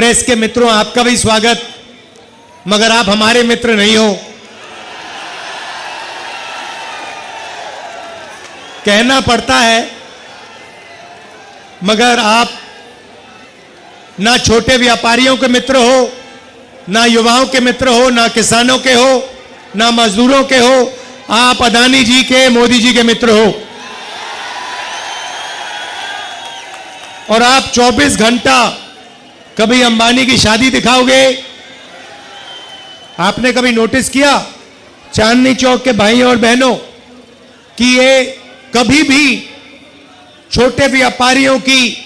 Press के मित्रों, आपका भी स्वागत। मगर आप हमारे मित्र नहीं हो। कहना पड़ता है, मगर आप ना छोटे व्यापारियों के मित्र हो, ना युवाओं के मित्र हो, ना किसानों के हो, ना मजदूरों के हो। आप अदानी जी के, मोदी जी के मित्र हो। और आप 24 घंटा कभी अंबानी की शादी दिखाओगे? आपने कभी नोटिस किया चांदनी चौक के भाइयों और बहनों कि ये कभी भी छोटे व्यापारियों की,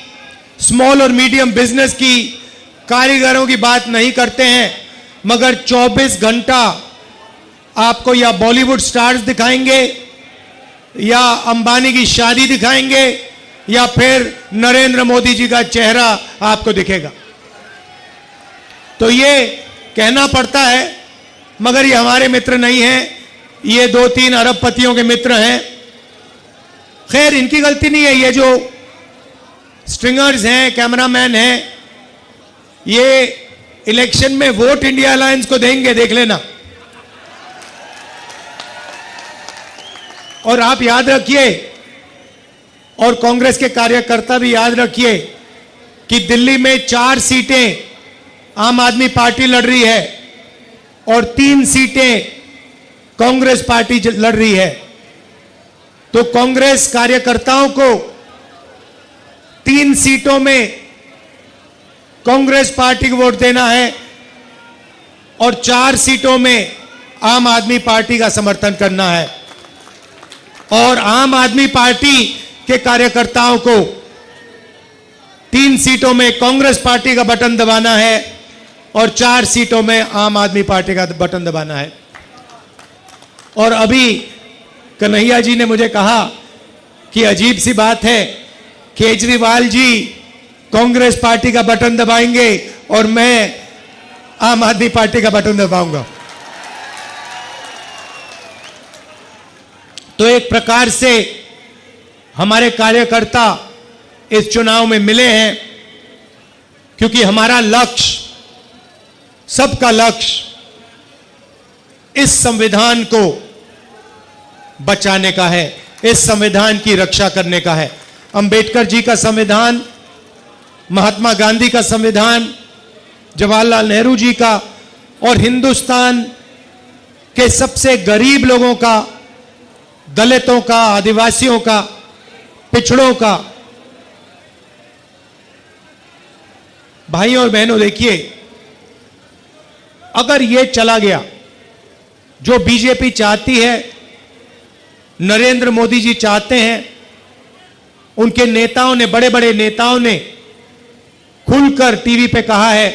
स्मॉल और मीडियम बिजनेस की, कारीगरों की बात नहीं करते हैं, मगर 24 घंटा आपको या बॉलीवुड स्टार्स दिखाएंगे, या अंबानी की शादी दिखाएंगे, या फिर नरेंद्र मोदी जी का चेहरा आपको दिखेगा। तो ये कहना पड़ता है, मगर ये हमारे मित्र नहीं हैं। ये 2-3 अरबपतियों के मित्र हैं। खैर, इनकी गलती नहीं है। ये जो स्ट्रिंगर्स हैं, कैमरामैन हैं, ये इलेक्शन में वोट इंडिया अलायंस को देंगे, देख लेना। और आप याद रखिए, और कांग्रेस के कार्यकर्ता भी याद रखिए, कि दिल्ली में 4 सीटें आम आदमी पार्टी लड़ रही है और 3 सीटें कांग्रेस पार्टी लड़ रही है। तो कांग्रेस कार्यकर्ताओं को 3 सीटों में कांग्रेस पार्टी को वोट देना है और 4 सीटों में आम आदमी पार्टी का समर्थन करना है। और आम आदमी पार्टी के कार्यकर्ताओं को 3 सीटों में कांग्रेस पार्टी का बटन दबाना है और 4 सीटों में आम आदमी पार्टी का बटन दबाना है। और अभी कन्हैया जी ने मुझे कहा कि अजीब सी बात है, केजरीवाल जी कांग्रेस पार्टी का बटन दबाएंगे और मैं आम आदमी पार्टी का बटन दबाऊंगा। तो एक प्रकार से हमारे कार्यकर्ता इस चुनाव में मिले हैं, क्योंकि हमारा लक्ष्य, सबका लक्ष्य इस संविधान को बचाने का है, इस संविधान की रक्षा करने का है। अंबेडकर जी का संविधान, महात्मा गांधी का संविधान, जवाहरलाल नेहरू जी का, और हिंदुस्तान के सबसे गरीब लोगों का, दलितों का, आदिवासियों का, पिछड़ों का। भाइयों और बहनों, देखिए, अगर यह चला गया जो बीजेपी चाहती है, नरेंद्र मोदी जी चाहते हैं, उनके नेताओं ने, बड़े बड़े नेताओं ने खुलकर टीवी पे कहा है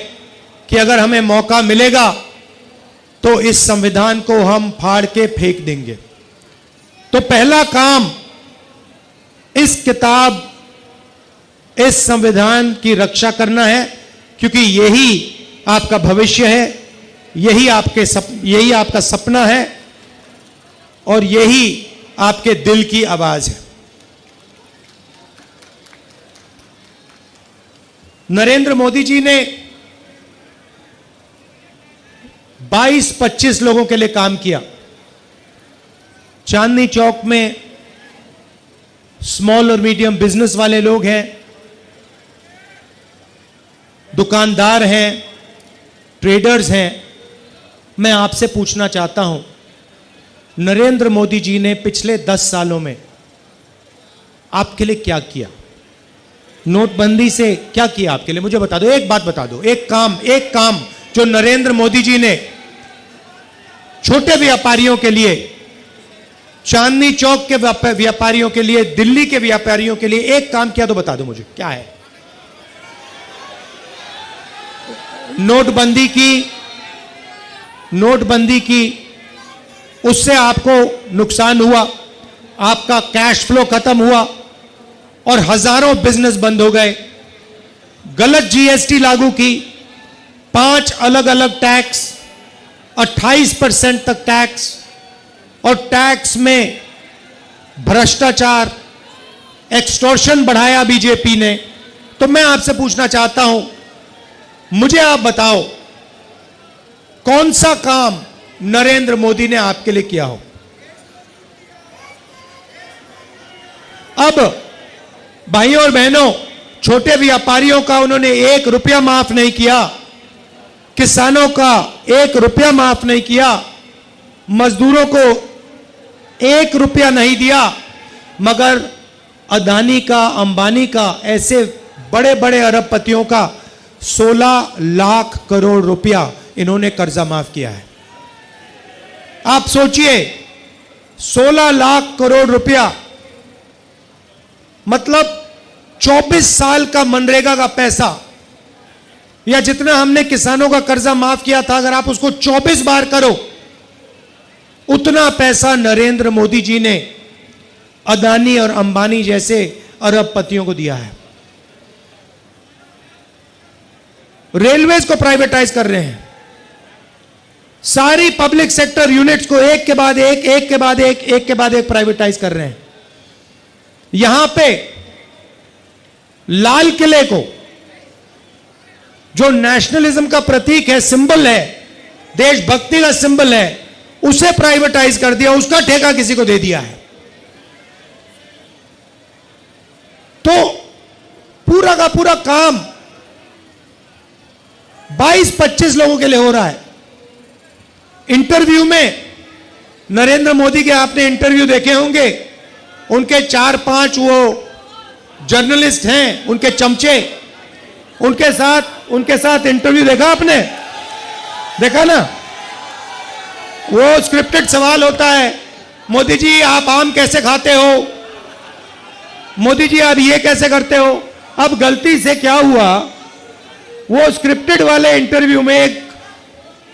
कि अगर हमें मौका मिलेगा तो इस संविधान को हम फाड़ के फेंक देंगे। तो पहला काम इस किताब, इस संविधान की रक्षा करना है, क्योंकि यही आपका भविष्य है, यही आपका सपना है और यही आपके दिल की आवाज है। नरेंद्र मोदी जी ने 22-25 लोगों के लिए काम किया। चांदनी चौक में स्मॉल और मीडियम बिजनेस वाले लोग हैं, दुकानदार हैं, ट्रेडर्स हैं। मैं आपसे पूछना चाहता हूं, नरेंद्र मोदी जी ने पिछले 10 सालों में आपके लिए क्या किया? नोटबंदी से क्या किया आपके लिए? मुझे बता दो, एक बात बता दो, एक काम जो नरेंद्र मोदी जी ने छोटे व्यापारियों के लिए, चांदनी चौक के व्यापारियों के लिए, दिल्ली के व्यापारियों के लिए एक काम किया तो बता दो मुझे, क्या है? नोटबंदी की उससे आपको नुकसान हुआ, आपका कैश फ्लो खत्म हुआ और हजारों बिजनेस बंद हो गए। गलत जीएसटी लागू की, 5 अलग अलग टैक्स, 28% तक टैक्स, और टैक्स में भ्रष्टाचार, एक्सटॉर्शन बढ़ाया बीजेपी ने। तो मैं आपसे पूछना चाहता हूं मुझे आप बताओ कौन सा काम नरेंद्र मोदी ने आपके लिए किया हो। अब भाइयों और बहनों, छोटे व्यापारियों का उन्होंने 1 रुपया माफ नहीं किया, किसानों का 1 रुपया माफ नहीं किया, मजदूरों को 1 रुपया नहीं दिया, मगर अदानी का, अंबानी का, ऐसे बड़े बड़े अरबपतियों का 16 लाख करोड़ रुपया इन्होंने कर्जा माफ किया है। आप सोचिए, 16 लाख करोड़ रुपया मतलब 24 साल का मनरेगा का पैसा, या जितना हमने किसानों का कर्जा माफ किया था, अगर आप उसको 24 बार करो, उतना पैसा नरेंद्र मोदी जी ने अदानी और अंबानी जैसे अरबपतियों को दिया है। रेलवेज को प्राइवेटाइज कर रहे हैं, सारी पब्लिक सेक्टर यूनिट्स को एक के बाद एक, एक के बाद एक, एक के बाद एक प्राइवेटाइज कर रहे हैं। यहां पे लाल किले को, जो नेशनलिज्म का प्रतीक है, सिंबल है, देशभक्ति का सिंबल है, उसे प्राइवेटाइज कर दिया, उसका ठेका किसी को दे दिया है। तो पूरा का पूरा काम 22-25 लोगों के लिए हो रहा है। इंटरव्यू में नरेंद्र मोदी के आपने इंटरव्यू देखे होंगे, उनके 4-5 वो जर्नलिस्ट हैं, उनके चमचे, उनके साथ इंटरव्यू देखा आपने? देखा ना? वो स्क्रिप्टेड सवाल होता है, मोदी जी आप आम कैसे खाते हो, मोदी जी आप ये कैसे करते हो। अब गलती से क्या हुआ, वो स्क्रिप्टेड वाले इंटरव्यू में एक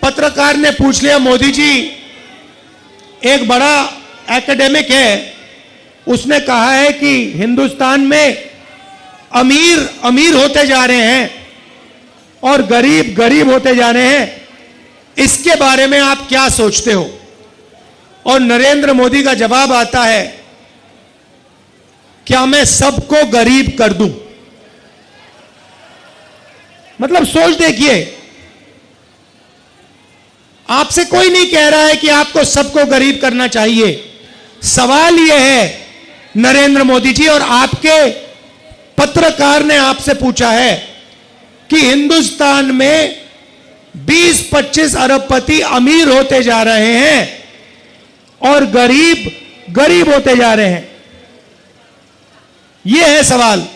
पत्रकार ने पूछ लिया, मोदी जी एक बड़ा एकेडमिक है, उसने कहा है कि हिंदुस्तान में अमीर अमीर होते जा रहे हैं और गरीब गरीब होते जा रहे हैं, इसके बारे में आप क्या सोचते हो। और नरेंद्र मोदी का जवाब आता है, क्या मैं सबको गरीब कर दूं। मतलब सोच देखिए, आपसे कोई नहीं कह रहा है कि आपको सबको गरीब करना चाहिए। सवाल यह है नरेंद्र मोदी जी, और आपके पत्रकार ने आपसे पूछा है कि हिंदुस्तान में 20-25 अरबपति अमीर होते जा रहे हैं और गरीब गरीब होते जा रहे हैं। यह है सवाल।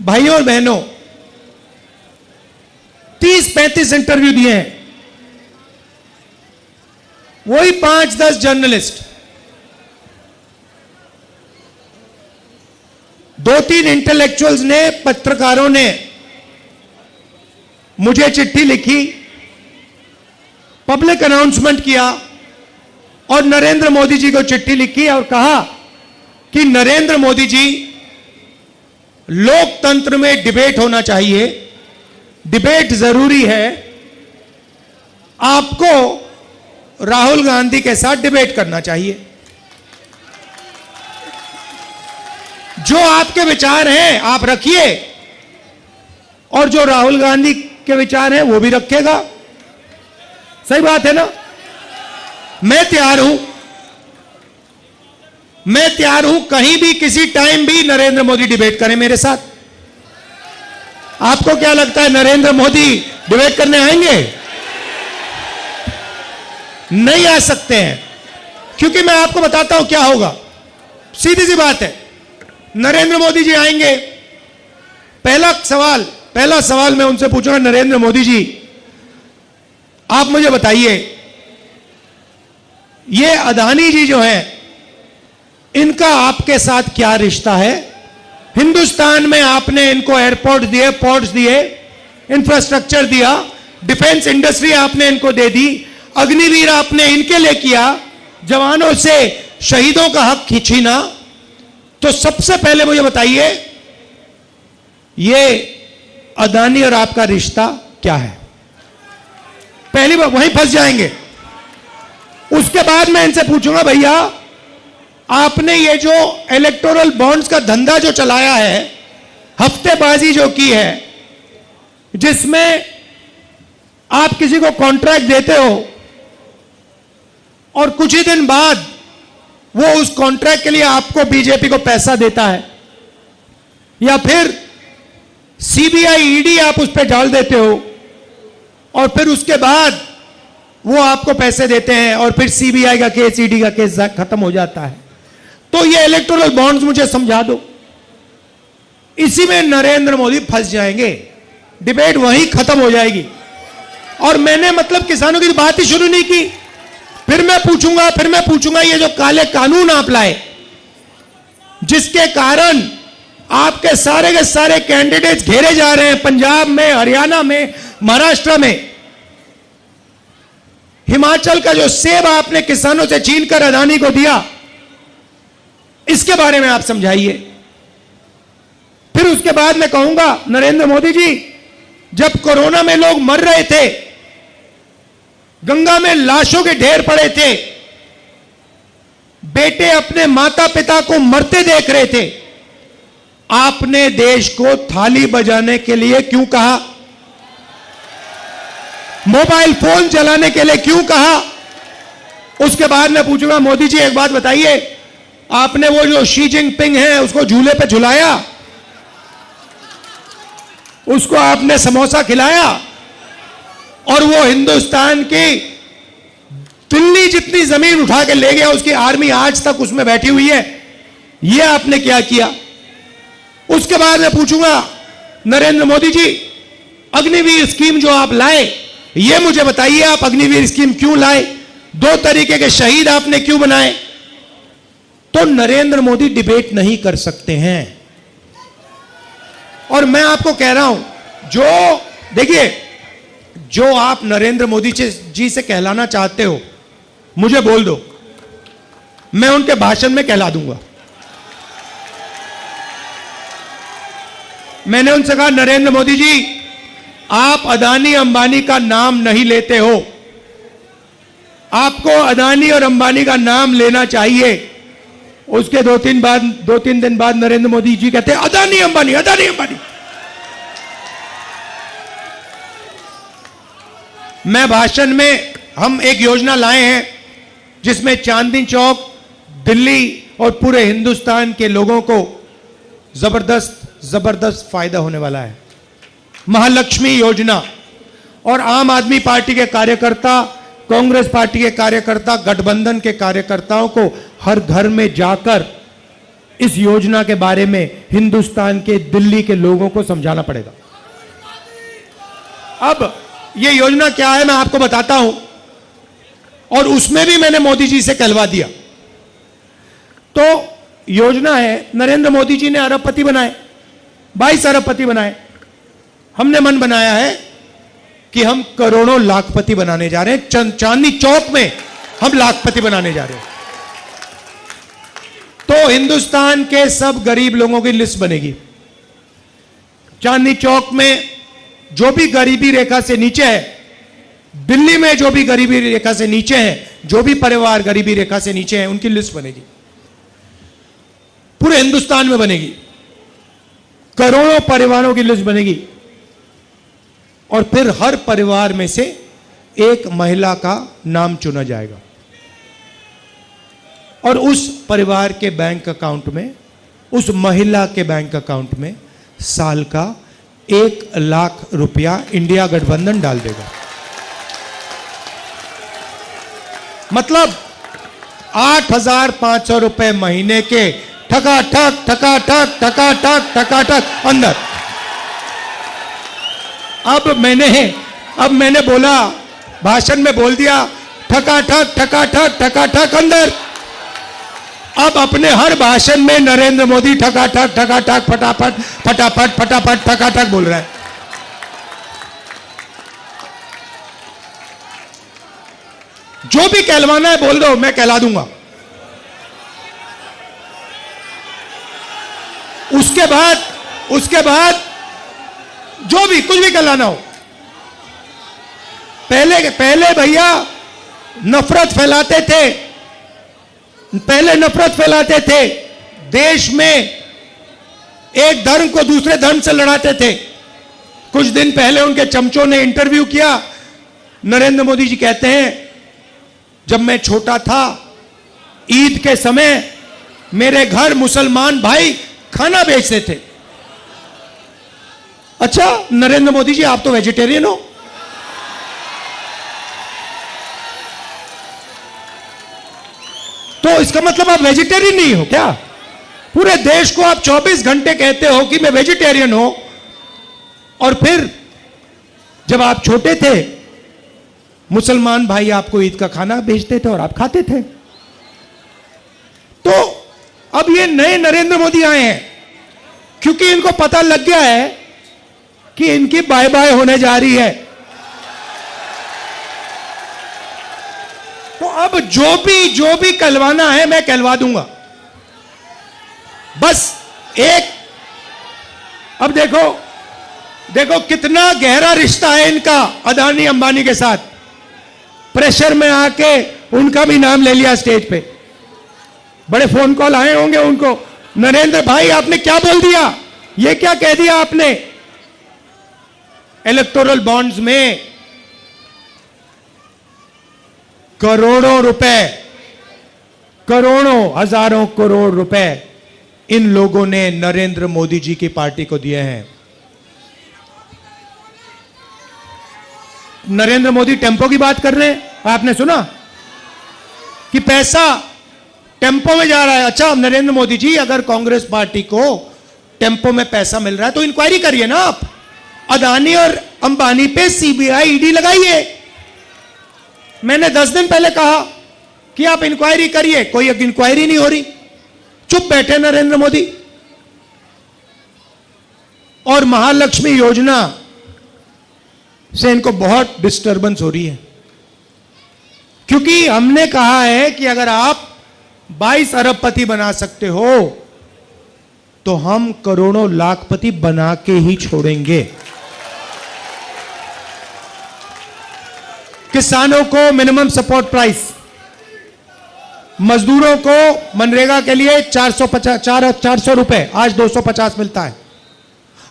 भाइयों और बहनों, 30-35 इंटरव्यू दिए हैं, वही 5-10 जर्नलिस्ट, 2-3 इंटेलेक्चुअल्स ने, पत्रकारों ने मुझे चिट्ठी लिखी, पब्लिक अनाउंसमेंट किया और नरेंद्र मोदी जी को चिट्ठी लिखी और कहा कि नरेंद्र मोदी जी, लोकतंत्र में डिबेट होना चाहिए, डिबेट जरूरी है, आपको राहुल गांधी के साथ डिबेट करना चाहिए। जो आपके विचार हैं आप रखिए और जो राहुल गांधी के विचार हैं वो भी रखेगा। सही बात है ना? मैं तैयार हूं कहीं भी किसी टाइम भी नरेंद्र मोदी डिबेट करें मेरे साथ। आपको क्या लगता है नरेंद्र मोदी डिबेट करने आएंगे? नहीं आ सकते हैं, क्योंकि मैं आपको बताता हूं क्या होगा। सीधी सी बात है, नरेंद्र मोदी जी आएंगे, पहला सवाल मैं उनसे पूछूंगा, नरेंद्र मोदी जी आप मुझे बताइए, ये अदानी जी जो हैं, इनका आपके साथ क्या रिश्ता है? हिंदुस्तान में आपने इनको एयरपोर्ट दिए, पोर्ट्स दिए, इंफ्रास्ट्रक्चर दिया, डिफेंस इंडस्ट्री आपने इनको दे दी, अग्निवीर आपने इनके लिए किया, जवानों से शहीदों का हक खींचना। तो सबसे पहले मुझे बताइए, ये अदानी और आपका रिश्ता क्या है? पहली बार वहीं फंस जाएंगे। उसके बाद मैं इनसे पूछूंगा, भैया आपने ये जो इलेक्टोरल बॉन्ड्स का धंधा जो चलाया है, हफ्तेबाजी जो की है, जिसमें आप किसी को कॉन्ट्रैक्ट देते हो और कुछ ही दिन बाद वो उस कॉन्ट्रैक्ट के लिए आपको बीजेपी को पैसा देता है, या फिर सीबीआई ईडी आप उस पर डाल देते हो और फिर उसके बाद वो आपको पैसे देते हैं और फिर सीबीआई का केस, ईडी का केस खत्म हो जाता है। तो ये इलेक्टोरल बॉन्ड्स मुझे समझा दो। इसी में नरेंद्र मोदी फंस जाएंगे, डिबेट वहीं खत्म हो जाएगी। और मैंने मतलब किसानों की बात ही शुरू नहीं की। फिर मैं पूछूंगा ये जो काले कानून आप लाए, जिसके कारण आपके सारे के सारे कैंडिडेट्स घेरे जा रहे हैं, पंजाब में, हरियाणा में, महाराष्ट्र में। हिमाचल का जो सेब आपने किसानों से छीनकर अदानी को दिया, इसके बारे में आप समझाइए। फिर उसके बाद मैं कहूंगा, नरेंद्र मोदी जी, जब कोरोना में लोग मर रहे थे, गंगा में लाशों के ढेर पड़े थे, बेटे अपने माता पिता को मरते देख रहे थे, आपने देश को थाली बजाने के लिए क्यों कहा? मोबाइल फोन चलाने के लिए क्यों कहा? उसके बाद मैं पूछूंगा, मोदी जी एक बात बताइए, आपने वो जो शी जिनपिंग है उसको झूले पे झुलाया, उसको आपने समोसा खिलाया, और वो हिंदुस्तान की दिल्ली जितनी जमीन उठा के ले गया, उसकी आर्मी आज तक उसमें बैठी हुई है, ये आपने क्या किया? उसके बाद मैं पूछूंगा, नरेंद्र मोदी जी, अग्निवीर स्कीम जो आप लाए, ये मुझे बताइए, आप अग्निवीर स्कीम क्यों लाए? 2 तरीके के शहीद आपने क्यों बनाए? तो नरेंद्र मोदी डिबेट नहीं कर सकते हैं। और मैं आपको कह रहा हूं, जो देखिए, जो आप नरेंद्र मोदी जी से कहलाना चाहते हो, मुझे बोल दो, मैं उनके भाषण में कहला दूंगा। मैंने उनसे कहा, नरेंद्र मोदी जी, आप अदानी अंबानी का नाम नहीं लेते हो, आपको अदानी और अंबानी का नाम लेना चाहिए। उसके 2-3 दिन बाद नरेंद्र मोदी जी कहते हैं, अदानी अंबानी, अदानी अंबानी। मैं भाषण में, हम एक योजना लाए हैं जिसमें चांदनी चौक, दिल्ली और पूरे हिंदुस्तान के लोगों को जबरदस्त फायदा होने वाला है। महालक्ष्मी योजना। और आम आदमी पार्टी के कार्यकर्ता, कांग्रेस पार्टी के कार्यकर्ता, गठबंधन के कार्यकर्ताओं को हर घर में जाकर इस योजना के बारे में हिंदुस्तान के, दिल्ली के लोगों को समझाना पड़ेगा। अब ये योजना क्या है मैं आपको बताता हूं, और उसमें भी मैंने मोदी जी से कहलवा दिया। तो योजना है, नरेंद्र मोदी जी ने अरबपति बनाए, 22 अरबपति बनाए। हमने मन बनाया है कि हम करोड़ों लाखपति बनाने जा रहे हैं। चांदनी चौक में हम लाखपति बनाने जा रहे हैं। तो हिंदुस्तान के सब गरीब लोगों की लिस्ट बनेगी। चांदनी चौक में जो भी गरीबी रेखा से नीचे है, दिल्ली में जो भी गरीबी रेखा से नीचे है, जो भी परिवार गरीबी रेखा से नीचे है, उनकी लिस्ट बनेगी। पूरे हिंदुस्तान में बनेगी, करोड़ों परिवारों की लिस्ट बनेगी। और फिर हर परिवार में से एक महिला का नाम चुना जाएगा, और उस परिवार के बैंक अकाउंट में, उस महिला के बैंक अकाउंट में साल का 1 लाख रुपया इंडिया गठबंधन डाल देगा। मतलब 8,500 रुपए महीने के ठकाठक ठकाठक ठकाठक ठकाठक अंदर। अब मैंने बोला, भाषण में बोल दिया, ठकाठक ठकाठक ठकाठक अंदर। अब अपने हर भाषण में नरेंद्र मोदी ठकाठक ठकाठक फटाफट फटाफट फटाफट ठकाठक बोल रहा है। जो भी कहलवाना है बोल दो, मैं कहला दूंगा। उसके बाद जो भी कुछ भी कहलाना हो, पहले भैया नफरत फैलाते थे, देश में एक धर्म को दूसरे धर्म से लड़ाते थे। कुछ दिन पहले उनके चमचों ने इंटरव्यू किया। नरेंद्र मोदी जी कहते हैं, जब मैं छोटा था ईद के समय मेरे घर मुसलमान भाई खाना बेचते थे। अच्छा नरेंद्र मोदी जी, आप तो वेजिटेरियन हो। तो इसका मतलब आप वेजिटेरियन नहीं हो क्या? पूरे देश को आप 24 घंटे कहते हो कि मैं वेजिटेरियन हूं, और फिर जब आप छोटे थे मुसलमान भाई आपको ईद का खाना भेजते थे और आप खाते थे। तो अब ये नए नरेंद्र मोदी आए हैं क्योंकि इनको पता लग गया है कि इनकी बाय बाय होने जा रही है। तो अब जो भी कहलवाना है मैं कहलवा दूंगा। बस एक, अब देखो कितना गहरा रिश्ता है इनका अदानी अंबानी के साथ। प्रेशर में आके उनका भी नाम ले लिया स्टेज पे, बड़े फोन कॉल आए होंगे उनको, नरेंद्र भाई आपने क्या बोल दिया, ये क्या कह दिया आपने। इलेक्टोरल बॉन्ड्स में करोड़ों रुपए, करोड़ों हजारों करोड़ रुपए इन लोगों ने नरेंद्र मोदी जी की पार्टी को दिए हैं। नरेंद्र मोदी टेम्पो की बात कर रहे हैं, आपने सुना कि पैसा टेम्पो में जा रहा है। अच्छा नरेंद्र मोदी जी, अगर कांग्रेस पार्टी को टेम्पो में पैसा मिल रहा है तो इंक्वायरी करिए ना आप। अदानी और अंबानी पे सीबीआई ईडी लगाइए। मैंने 10 दिन पहले कहा कि आप इंक्वायरी करिए, कोई इंक्वायरी नहीं हो रही, चुप बैठे नरेंद्र मोदी। और महालक्ष्मी योजना से इनको बहुत डिस्टर्बेंस हो रही है, क्योंकि हमने कहा है कि अगर आप 22 अरबपति बना सकते हो तो हम करोड़ों लाखपति बना के ही छोड़ेंगे। किसानों को मिनिमम सपोर्ट प्राइस, मजदूरों को मनरेगा के लिए 400 रुपए, आज 250 मिलता है।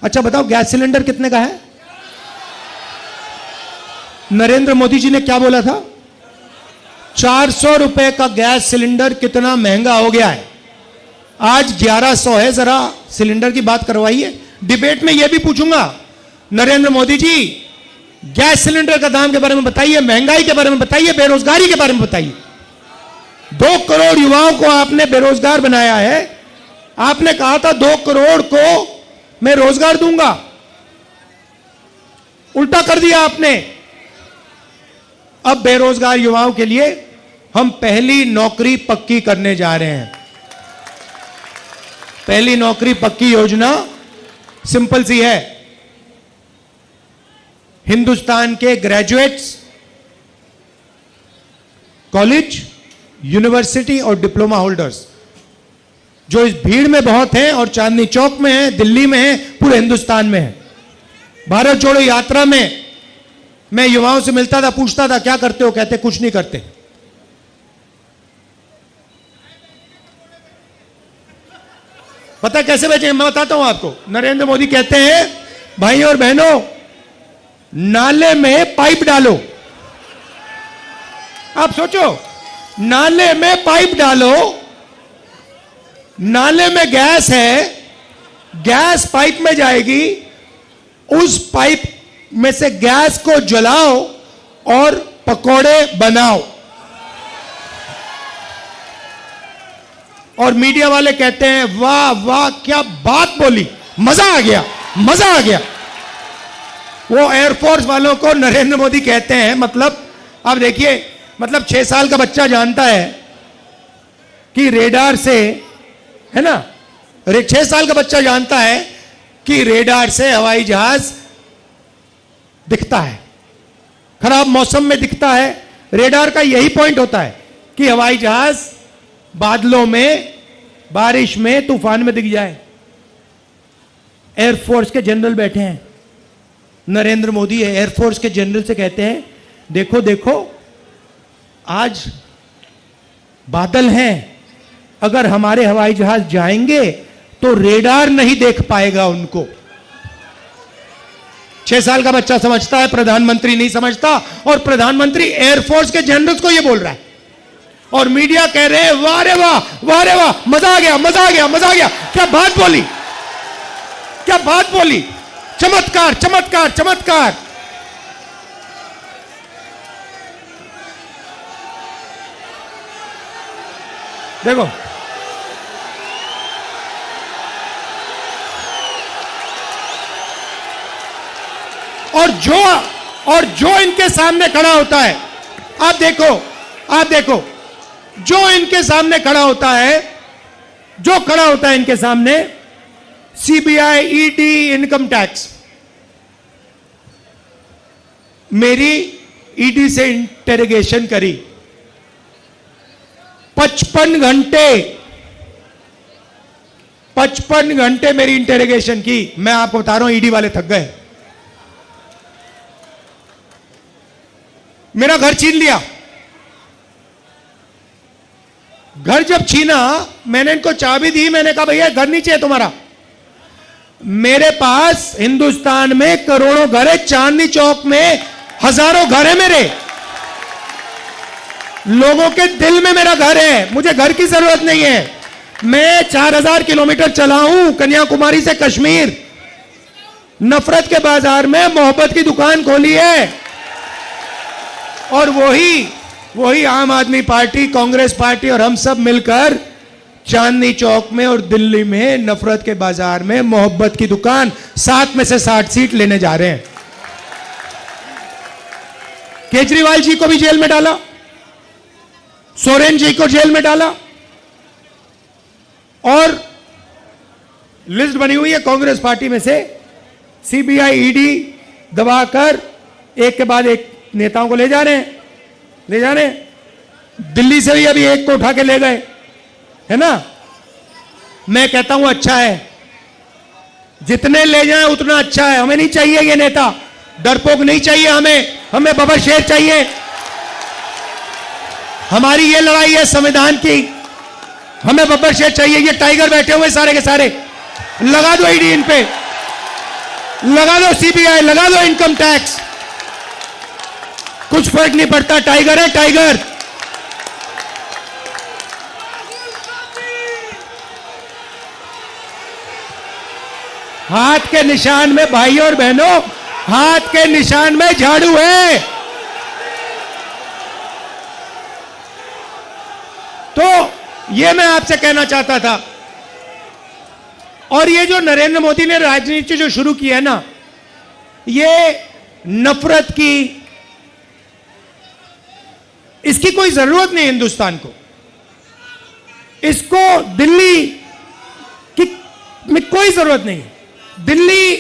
अच्छा बताओ गैस सिलेंडर कितने का है? नरेंद्र मोदी जी ने क्या बोला था? 400 रुपए का गैस सिलेंडर कितना महंगा हो गया है, आज 1100 है। जरा सिलेंडर की बात करवाइए। डिबेट में यह भी पूछूंगा, नरेंद्र मोदी जी गैस सिलेंडर का दाम के बारे में बताइए, महंगाई के बारे में बताइए, बेरोजगारी के बारे में बताइए। 2 करोड़ युवाओं को आपने बेरोजगार बनाया है। आपने कहा था 2 करोड़ को मैं रोजगार दूंगा, उल्टा कर दिया आपने। अब बेरोजगार युवाओं के लिए हम पहली नौकरी पक्की करने जा रहे हैं। पहली नौकरी पक्की योजना सिंपल सी है। हिंदुस्तान के ग्रेजुएट्स, कॉलेज, यूनिवर्सिटी और डिप्लोमा होल्डर्स जो इस भीड़ में बहुत हैं और चांदनी चौक में हैं, दिल्ली में हैं, पूरे हिंदुस्तान में हैं। भारत जोड़ो यात्रा में मैं युवाओं से मिलता था, पूछता था क्या करते हो, कहते कुछ नहीं करते। पता कैसे बेचे, मैं बताता हूं आपको। नरेंद्र मोदी कहते हैं भाई और बहनों नाले में पाइप डालो। आप सोचो, नाले में पाइप डालो, नाले में गैस है, गैस पाइप में जाएगी, उस पाइप में से गैस को जलाओ और पकोड़े बनाओ। और मीडिया वाले कहते हैं वाह वाह क्या बात बोली, मजा आ गया, मजा आ गया। वो एयरफोर्स वालों को नरेंद्र मोदी कहते हैं, मतलब आप देखिए, मतलब 6 साल का बच्चा जानता है कि रेडार से, है ना, 6 साल का बच्चा जानता है कि रेडार से हवाई जहाज दिखता है, खराब मौसम में दिखता है। रेडार का यही पॉइंट होता है कि हवाई जहाज बादलों में, बारिश में, तूफान में दिख जाए। एयरफोर्स के जनरल बैठे हैं, नरेंद्र मोदी एयरफोर्स के जनरल से कहते हैं देखो देखो आज बादल हैं, अगर हमारे हवाई जहाज जाएंगे तो रेडार नहीं देख पाएगा उनको। 6 साल का बच्चा समझता है, प्रधानमंत्री नहीं समझता। और प्रधानमंत्री एयरफोर्स के जनरल्स को यह बोल रहा है और मीडिया कह रहे हैं वाह रे वाह, वाह रे वाह, मजा आ गया, मजा आ गया, मजा आ गया। क्या बात बोली, क्या बात बोली, चमत्कार चमत्कार चमत्कार। देखो और जो इनके सामने खड़ा होता है, आप देखो जो इनके सामने खड़ा होता है, जो खड़ा होता है इनके सामने, सीबीआई, ईडी, इनकम टैक्स। मेरी ईडी से इंटेरोगेशन करी 55 घंटे मेरी इंटेरोगेशन की। मैं आपको बता रहा हूं, ईडी वाले थक गए। मेरा घर छीन लिया। घर जब छीना, मैंने इनको चाबी दी, मैंने कहा भैया घर नहीं चाहिए तुम्हारा। मेरे पास हिंदुस्तान में करोड़ों घर है, चांदनी चौक में हजारों घर है मेरे। लोगों के दिल में मेरा घर है, मुझे घर की जरूरत नहीं है। मैं 4000 किलोमीटर चला हूं कन्याकुमारी से कश्मीर, नफरत के बाजार में मोहब्बत की दुकान खोली है। और वही आम आदमी पार्टी, कांग्रेस पार्टी और हम सब मिलकर चांदनी चौक में और दिल्ली में नफरत के बाजार में मोहब्बत की दुकान 7 में से 60 सीट लेने जा रहे हैं। केजरीवाल जी को भी जेल में डाला, सोरेन जी को जेल में डाला, और लिस्ट बनी हुई है कांग्रेस पार्टी में से सीबीआई, ईडी दबाकर एक के बाद एक नेताओं को ले जा रहे हैं। दिल्ली से भी अभी एक को उठा के ले गए, है ना। मैं कहता हूं अच्छा है, जितने ले जाएं उतना अच्छा है। हमें नहीं चाहिए ये नेता, डरपोक नहीं चाहिए हमें बबर शेर चाहिए। हमारी ये लड़ाई है संविधान की, हमें बब्बर शेर चाहिए। ये टाइगर बैठे हुए सारे के सारे, लगा दो ईडी इन पे, लगा दो सीबीआई, लगा दो इनकम टैक्स, कुछ फर्क नहीं पड़ता। टाइगर है टाइगर। हाथ के निशान में भाइयों और बहनों, हाथ के निशान में झाड़ू है। तो ये मैं आपसे कहना चाहता था। और ये जो नरेंद्र मोदी ने राजनीति जो शुरू की है ना, ये नफरत की, इसकी कोई जरूरत नहीं हिंदुस्तान को। इसको दिल्ली की में कोई जरूरत नहीं। दिल्ली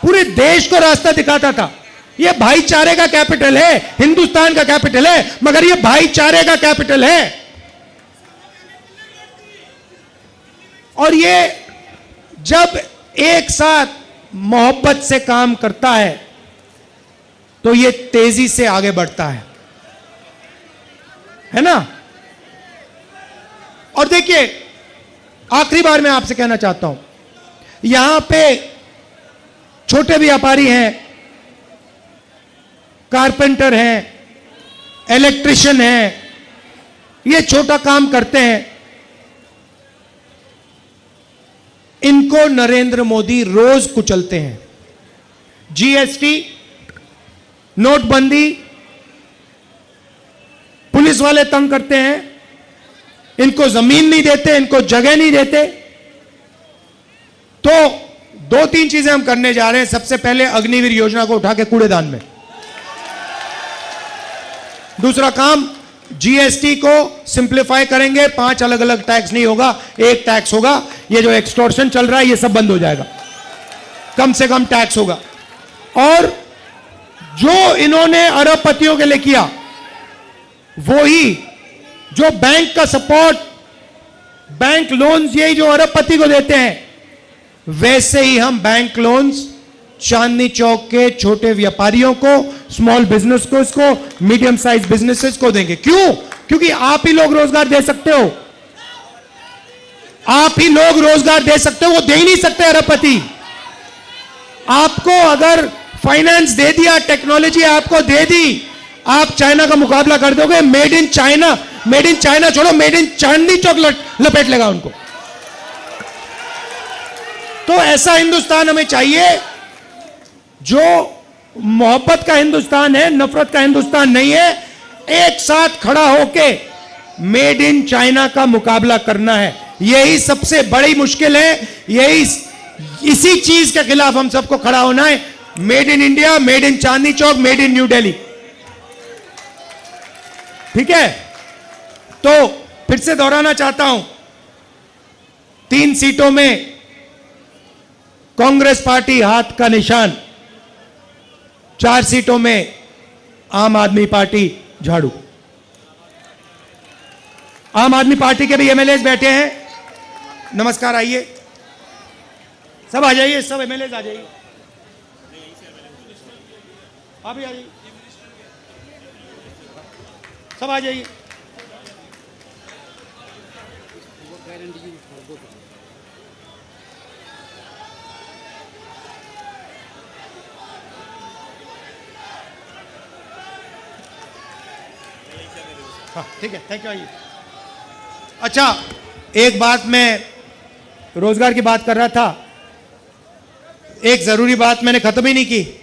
पूरे देश को रास्ता दिखाता था। यह भाईचारे का कैपिटल है, हिंदुस्तान का कैपिटल है, मगर यह भाईचारे का कैपिटल है। और ये जब एक साथ मोहब्बत से काम करता है तो ये तेजी से आगे बढ़ता है ना। और देखिए, आखिरी बार मैं आपसे कहना चाहता हूं, यहां पे छोटे व्यापारी हैं, कारपेंटर हैं, इलेक्ट्रिशियन हैं, ये छोटा काम करते हैं। इनको नरेंद्र मोदी रोज कुचलते हैं। जीएसटी, नोटबंदी, पुलिस वाले तंग करते हैं, इनको जमीन नहीं देते, इनको जगह नहीं देते। तो 2-3 चीजें हम करने जा रहे हैं। सबसे पहले अग्निवीर योजना को उठा के कूड़ेदान में। दूसरा काम, जीएसटी को सिंप्लीफाई करेंगे। 5 अलग अलग टैक्स नहीं होगा, एक टैक्स होगा। ये जो एक्सटॉर्शन चल रहा है ये सब बंद हो जाएगा, कम से कम टैक्स होगा। और जो इन्होंने अरबपतियों के लिए किया, वही जो बैंक का सपोर्ट, बैंक लोन्स, यही जो अरबपति को देते हैं, वैसे ही हम बैंक लोन्स चांदनी चौक के छोटे व्यापारियों को, स्मॉल बिजनेस को, इसको मीडियम साइज बिजनेसेस को देंगे। क्यों? क्योंकि आप ही लोग रोजगार दे सकते हो, आप ही लोग रोजगार दे सकते हो, वो दे ही नहीं सकते अरबपति। आपको अगर फाइनेंस दे दिया, टेक्नोलॉजी आपको दे दी, आप चाइना का मुकाबला कर दोगे। मेड इन चाइना छोड़ो, मेड इन चांदनी चौक लपेट लेगा उनको। तो ऐसा हिंदुस्तान हमें चाहिए जो मोहब्बत का हिंदुस्तान है, नफरत का हिंदुस्तान नहीं है। एक साथ खड़ा होके मेड इन चाइना का मुकाबला करना है, यही सबसे बड़ी मुश्किल है। इसी चीज के खिलाफ हम सबको खड़ा होना है। Made in India, made in Chandni Chowk, made in new Delhi. ठीक है, तो फिर से दोहराना चाहता हूं, 3 सीटों में कांग्रेस पार्टी हाथ का निशान, 4 सीटों में आम आदमी पार्टी झाड़ू। आम आदमी पार्टी के भी एमएलए बैठे हैं। नमस्कार, आइए सब, आ जाइए, सब एमएलए आ जाइए, आप भी आ जाइए, सब आ जाइए। हाँ ठीक है, थैंक यू। आइए। अच्छा, एक बात, मैं रोजगार की बात कर रहा था, एक जरूरी बात मैंने खत्म ही नहीं की।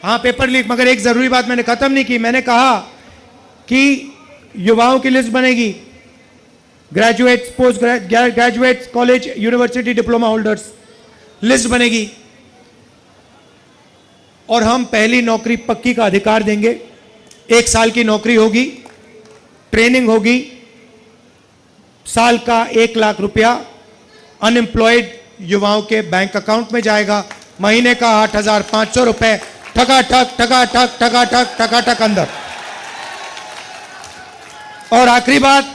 हाँ, पेपर लीक, मगर एक जरूरी बात मैंने खत्म नहीं की। मैंने कहा कि युवाओं की लिस्ट बनेगी, graduates, post graduates, college, university diploma holders, list बनेगी और हम पहली नौकरी पक्की का अधिकार देंगे। 1 साल की नौकरी होगी, ट्रेनिंग होगी, साल का 1 लाख रुपया अनएम्प्लॉयड युवाओं के बैंक अकाउंट में जाएगा, महीने का 8,500 रुपए ठकाठक ठकाठक ठकाठक ठकाठक अंदर। और आखिरी बात,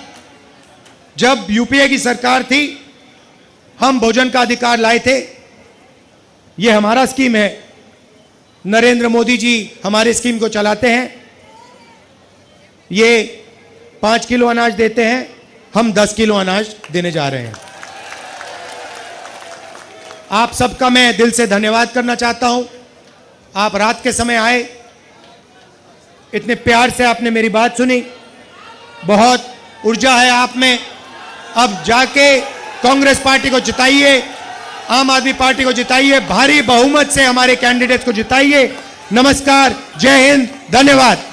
जब यूपीए की सरकार थी, हम भोजन का अधिकार लाए थे। यह हमारा स्कीम है, नरेंद्र मोदी जी हमारे स्कीम को चलाते हैं। ये 5 किलो अनाज देते हैं, हम 10 किलो अनाज देने जा रहे हैं। आप सबका मैं दिल से धन्यवाद करना चाहता हूं। आप रात के समय आए, इतने प्यार से आपने मेरी बात सुनी, बहुत ऊर्जा है आप में। अब जाके कांग्रेस पार्टी को जिताइए, आम आदमी पार्टी को जिताइए, भारी बहुमत से हमारे कैंडिडेट्स को जिताइए। नमस्कार, जय हिंद, धन्यवाद।